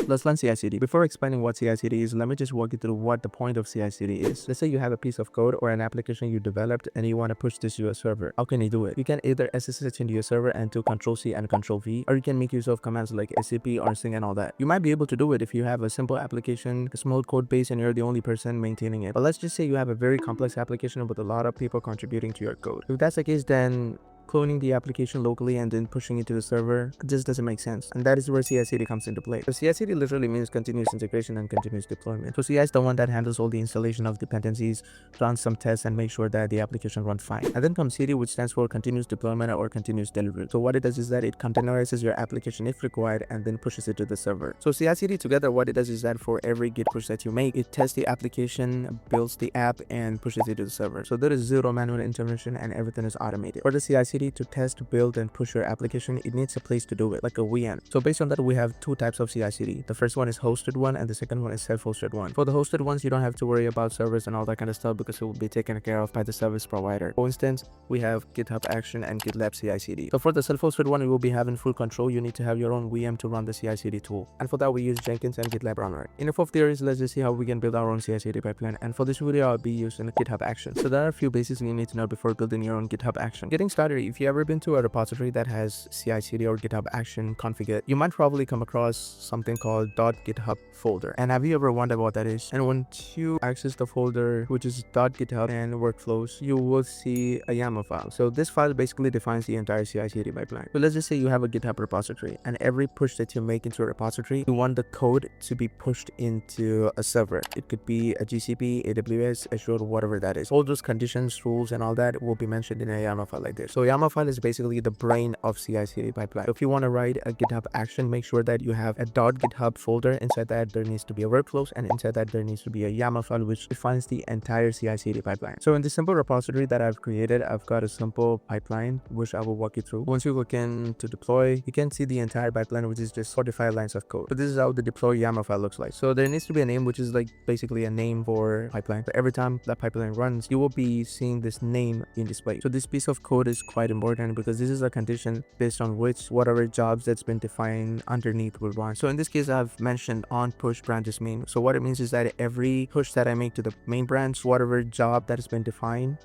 Let's learn CI/CD. Before explaining what CI/CD is, let me just walk you through what the point of CI/CD is. Let's say you have a piece of code or an application you developed and you want to push this to a server. How can you do it? You can either SSH into your server and do Control-C and Control-V, or you can make use of commands like SCP or sync and all that. You might be able to do it if you have a simple application, a small code base, and you're the only person maintaining it. But let's just say you have a very complex application with a lot of people contributing to your code. If that's the case, then cloning the application locally and then pushing it to the server just doesn't make sense, and that is where CI/CD comes into play. So CI/CD literally means continuous integration and continuous deployment. So CI is the one that handles all the installation of dependencies, runs some tests, and makes sure that the application runs fine. And then comes CD, which stands for continuous deployment or continuous delivery. So what it does is that it containerizes your application if required and then pushes it to the server. So CI/CD together, what it does is that for every git push that you make, it tests the application, builds the app, and pushes it to the server. So there is zero manual intervention and everything is automated. For the CI/CD to test, build, and push your application, it needs a place to do it, like a VM. So based on that, we have two types of CI/CD. The first one is hosted one and the second one is self-hosted one. For the hosted ones, you don't have to worry about servers and all that kind of stuff because it will be taken care of by the service provider. For instance, we have GitHub Action and GitLab CI/CD. So for the self-hosted one, you will be having full control. You need to have your own VM to run the CI/CD tool. And for that, we use Jenkins and GitLab Runner. Enough of theories, let's just see how we can build our own CI/CD pipeline. And for this video, I'll be using GitHub Action. So there are a few basics you need to know before building your own GitHub Action. Getting started, if you ever been to a repository that has CI/CD or GitHub Action configured, you might probably come across something called .github folder. And have you ever wondered what that is? And once you access the folder, which is .github and workflows, you will see a YAML file. So this file basically defines the entire CI/CD pipeline. So let's just say you have a GitHub repository, and every push that you make into a repository, you want the code to be pushed into a server. It could be a GCP, AWS, Azure, whatever that is. All those conditions, rules, and all that will be mentioned in a YAML file like this. So YAML file is basically the brain of CI/CD pipeline. So if you want to write a GitHub action, make sure that you have a .github folder. Inside that, there needs to be a workflows, and inside that, there needs to be a YAML file which defines the entire CI/CD pipeline. So in this simple repository that I've created, I've got a simple pipeline which I will walk you through. Once you look in to deploy, you can see the entire pipeline, which is just 45 lines of code. But this is how the deploy YAML file looks like. So there needs to be a name, which is like basically a name for pipeline. But every time that pipeline runs, you will be seeing this name in display. So this piece of code is quite important because this is a condition based on which whatever jobs that's been defined underneath will run. So in this case, I've mentioned on push branches main. So what it means is that every push that I make to the main branch, whatever job that has been defined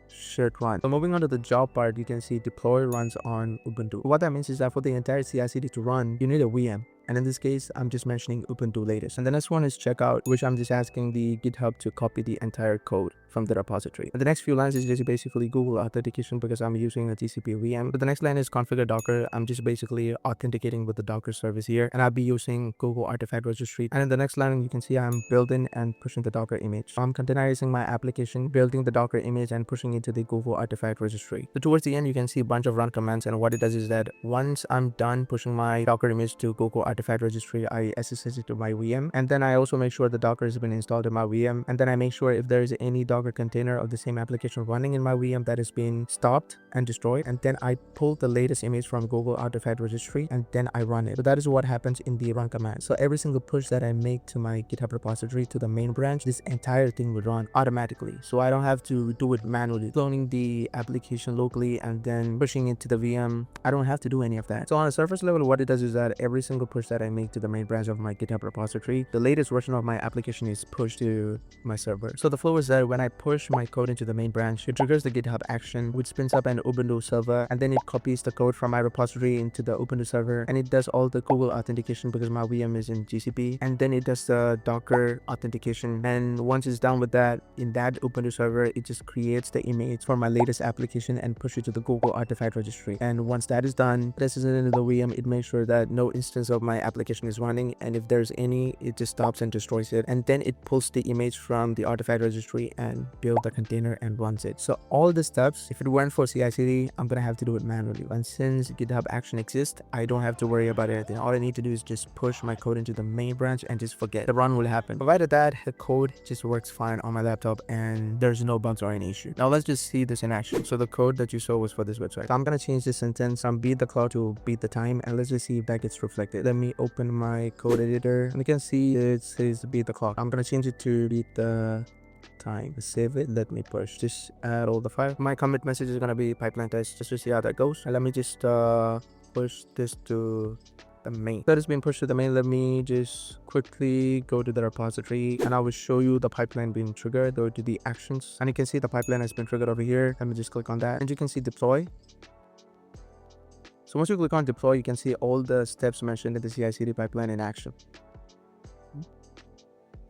should run. So moving on to the job part, you can see deploy runs on Ubuntu. What that means is that for the entire CI/CD to run, you need a VM. And in this case, I'm just mentioning Ubuntu latest. And the next one is checkout, which I'm just asking the GitHub to copy the entire code from the repository. And the next few lines is just basically Google authentication because I'm using a TCP VM. But the next line is configure Docker. I'm just basically authenticating with the Docker service here, and I'll be using Google Artifact Registry. And in the next line, you can see I'm building and pushing the Docker image. So I'm containerizing my application, building the Docker image, and pushing it to the Google Artifact Registry. So towards the end, you can see a bunch of run commands, and what it does is that once I'm done pushing my Docker image to Google Artifact Registry, I SSH it to my VM, and then I also make sure the Docker has been installed in my VM, and then I make sure if there is any Docker container of the same application running in my VM that has been stopped and destroyed, and then I pull the latest image from Google Artifact Registry and then I run it. So that is what happens in the run command. So every single push that I make to my GitHub repository to the main branch, this entire thing will run automatically. So I don't have to do it manually, cloning the application locally and then pushing it to the VM. I don't have to do any of that. So on a surface level, what it does is that every single push that I make to the main branch of my GitHub repository, the latest version of my application is pushed to my server. So the flow is that when I push my code into the main branch, it triggers the GitHub action, which spins up an Ubuntu server, and then it copies the code from my repository into the Ubuntu server, and it does all the Google authentication because my VM is in GCP, and then it does the Docker authentication. And once it's done with that, in that Ubuntu server, it just creates the image for my latest application and push it to the Google Artifact Registry. And once that is done, this is into the VM. It makes sure that no instance of my application is running, and if there's any, it just stops and destroys it, and then it pulls the image from the Artifact Registry and build the container and runs it. So all the steps, if it weren't for CI/CD, I'm gonna have to do it manually. And since GitHub action exists, I don't have to worry about anything. All I need to do is just push my code into the main branch and just forget. The run will happen. Provided that the code just works fine on my laptop and there's no bugs or any issue. Now let's just see this in action. So the code that you saw was for this website. So I'm gonna change this sentence from beat the clock to beat the time, and let's just see if that gets reflected. Let me open my code editor, and you can see it says beat the clock. I'm gonna change it to beat the time. Save it. Let me push. Just add all the files. My commit message is gonna be pipeline test just to see how that goes. And let me just push this to the main. That has been pushed to the main. Let me just quickly go to the repository and I will show you the pipeline being triggered. Go to the actions and you can see the pipeline has been triggered over here. Let me just click on that and you can see deploy. So once you click on deploy, you can see all the steps mentioned in the CI/CD pipeline in action.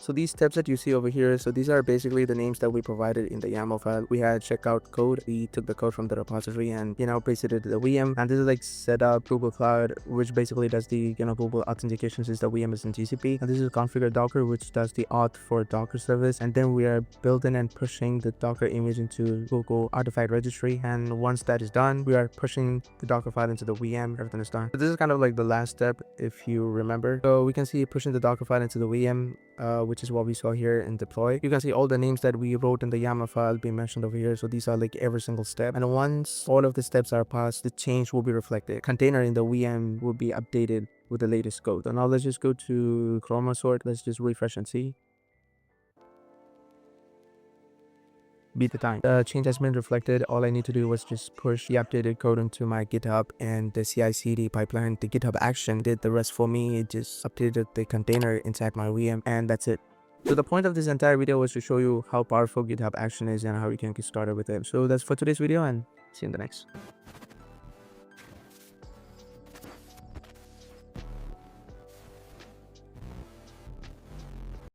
So these steps that you see over here, so these are basically the names that we provided in the YAML file. We had checkout code. We took the code from the repository and, pasted it to the VM. And this is like setup Google Cloud, which basically does the, Google authentication since the VM is in GCP. And this is configure Docker, which does the auth for Docker service. And then we are building and pushing the Docker image into Google artifact registry. And once that is done, we are pushing the Docker file into the VM. Everything is done. So this is kind of like the last step, if you remember. So we can see pushing the Docker file into the VM, which is what we saw here in deploy. You can see all the names that we wrote in the YAML file being mentioned over here. So these are like every single step. And once all of the steps are passed, the change will be reflected. Container in the VM will be updated with the latest code. So now let's just go to Chroma sort. Let's just refresh and see. Beat the time. The change has been reflected. All I need to do was just push the updated code into my GitHub and the CI/CD pipeline. The GitHub action did the rest for me. It just updated the container inside my VM and that's it. So the point of this entire video was to show you how powerful GitHub action is and how you can get started with it. So that's for today's video and see you in the next.